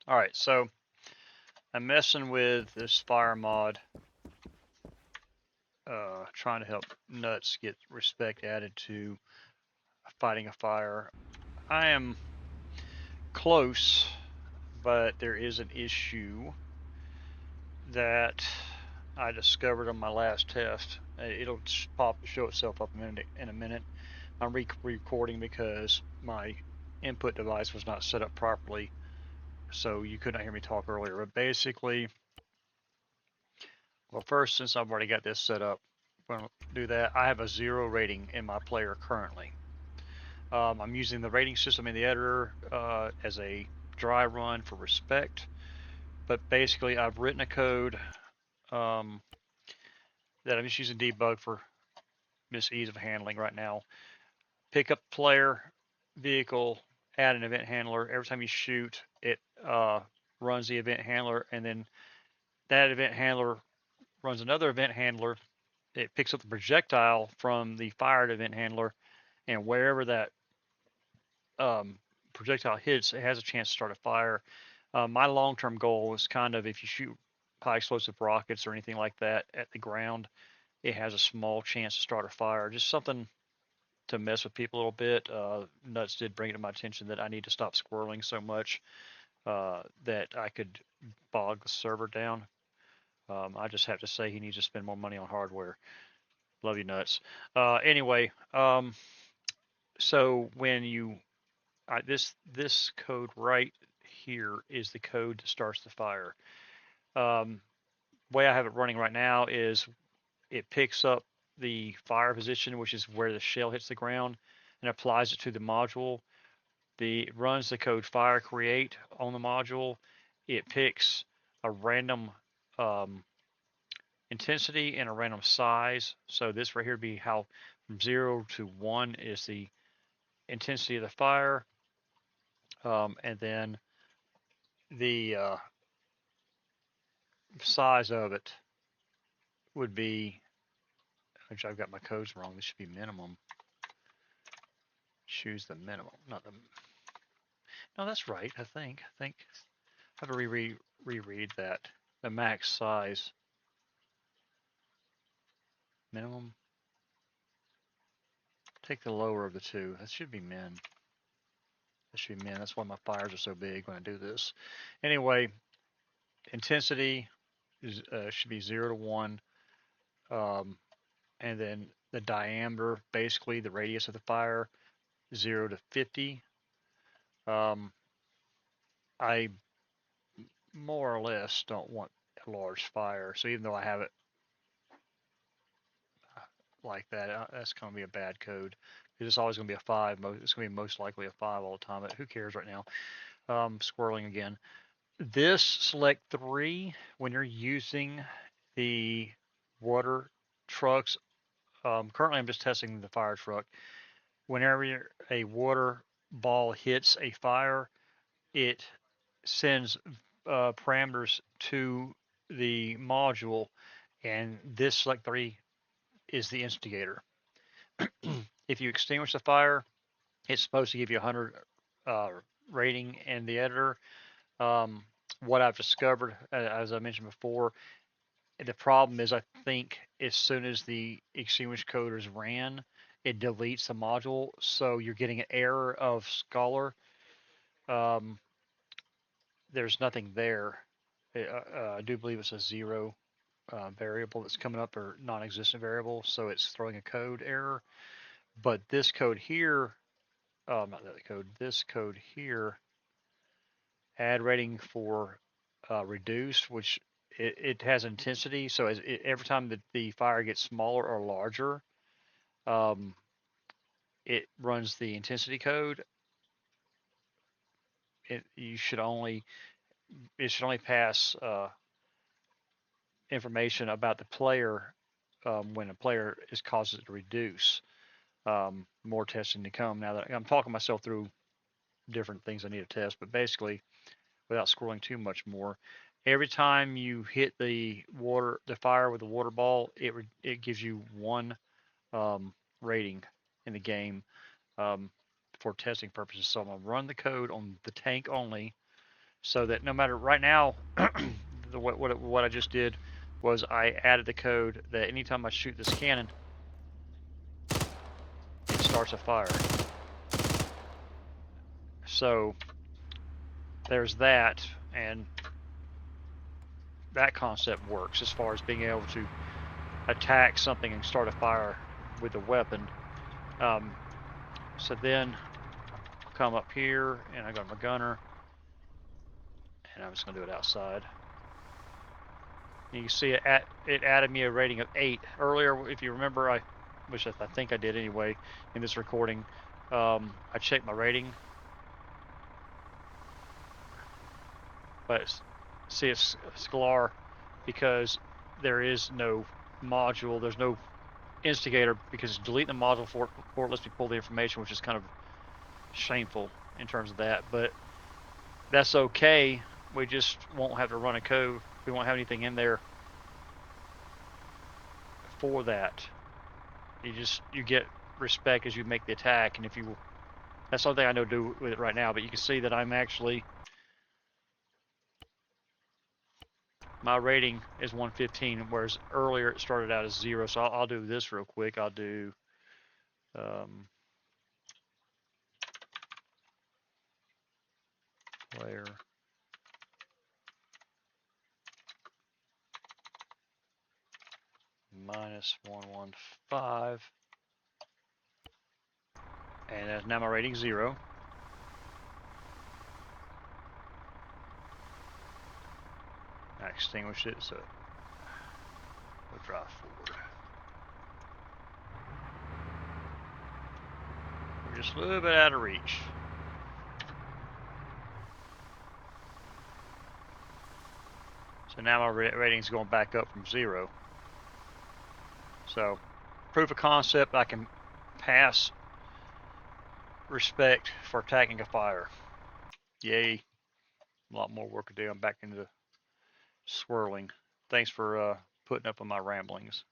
Alright, so I'm messing with this fire mod, trying to help Nuts get respect added to fighting a fire. I am close, but there is an issue that I discovered on my last test. It'll show itself up in a minute. I'm recording because my input device was not set up properly, so you could not hear me talk earlier. But basically, well, first, since I've already got this set up, I'm going to do that. I have a 0 rating in my player currently. I'm using the rating system in the editor as a dry run for respect, but basically I've written a code um, that I'm just using debug for this ease of handling right now. Pick up player, vehicle, add an event handler. Every time you shoot, it runs the event handler, and then that event handler runs another event handler. It picks up the projectile from the fired event handler, and wherever that projectile hits, it has a chance to start a fire. My long-term goal is kind of if you shoot high explosive rockets or anything like that at the ground, it has a small chance to start a fire. Just something to mess with people a little bit. Nuts did bring it to my attention that I need to stop squirreling so much that I could bog the server down. I just have to say he needs to spend more money on hardware. Love you, Nuts. Anyway, so when you this code right here is the code that starts the fire. Way I have it running right now is it picks up the fire position, which is where the shell hits the ground, and applies it to the module. It runs the code fire create on the module. It picks a random um, intensity and a random size. So this right here would be how from 0 to 1 is the intensity of the fire, and then the size of it would be, which I've got my codes wrong. This should be minimum. Choose the minimum, not the. No, that's right. I have to reread that. The max size minimum. Take the lower of the two. That should be min. That should be min. That's why my fires are so big when I do this. Anyway, intensity is, should be 0 to 1. Um, and then the diameter, basically the radius of the fire, 0 to 50. I more or less don't want a large fire, so even though I have it like that, that's going to be a bad code. It's always going to be a 5. It's going to be most likely a 5 all the time, but who cares right now? Squirreling again. This select 3, when you're using the water trucks, currently I'm just testing the fire truck. Whenever a water ball hits a fire, it sends parameters to the module, and this select 3 is the instigator. If you extinguish the fire, it's supposed to give you a 100 uh, rating in the editor. Um, what I've discovered, as I mentioned before, the problem is I think as soon as the extinguish code is ran, it deletes the module, so you're getting an error of Scholar. Um, there's nothing there. I do believe it's a 0 variable that's coming up, or non-existent variable, so it's throwing a code error. But this code here, not that code, this code here, add rating for reduced, which it has intensity. So every time that the fire gets smaller or larger, um, it runs the intensity code. It should only pass information about the player when a player is causes it to reduce. More testing to come. Now that I'm talking myself through different things I need to test, but basically, without scrolling too much more, every time you hit the fire with the water ball, it gives you 1 rating in the game um, for testing purposes. So I'm gonna run the code on the tank only, so that no matter right now, what I just did was I added the code that anytime I shoot this cannon, it starts a fire. So there's that, and that concept works as far as being able to attack something and start a fire with a weapon. So then I'll come up here, and I got my gunner, and I'm just going to do it outside. You can see it added me a rating of 8. Earlier, if you remember, which I think I did anyway in this recording, I checked my rating. But see, it's Scalar because there is no module, there's no instigator because it's deleting the module before it lets me pull the information, which is kind of shameful in terms of that. But that's okay. We just won't have to run a code. We won't have anything in there for that. You get respect as you make the attack, and if you, that's something I know to do with it right now. But you can see that I'm actually, my rating is 115, whereas earlier it started out as 0. So I'll do this real quick. I'll do player -115, and that's now my rating 0. I extinguish it, so we'll drive forward. We're just a little bit out of reach. So now my rating's going back up from 0. So proof of concept, I can pass respect for attacking a fire. Yay. A lot more work to do. I'm back into swirling. Thanks for putting up with my ramblings.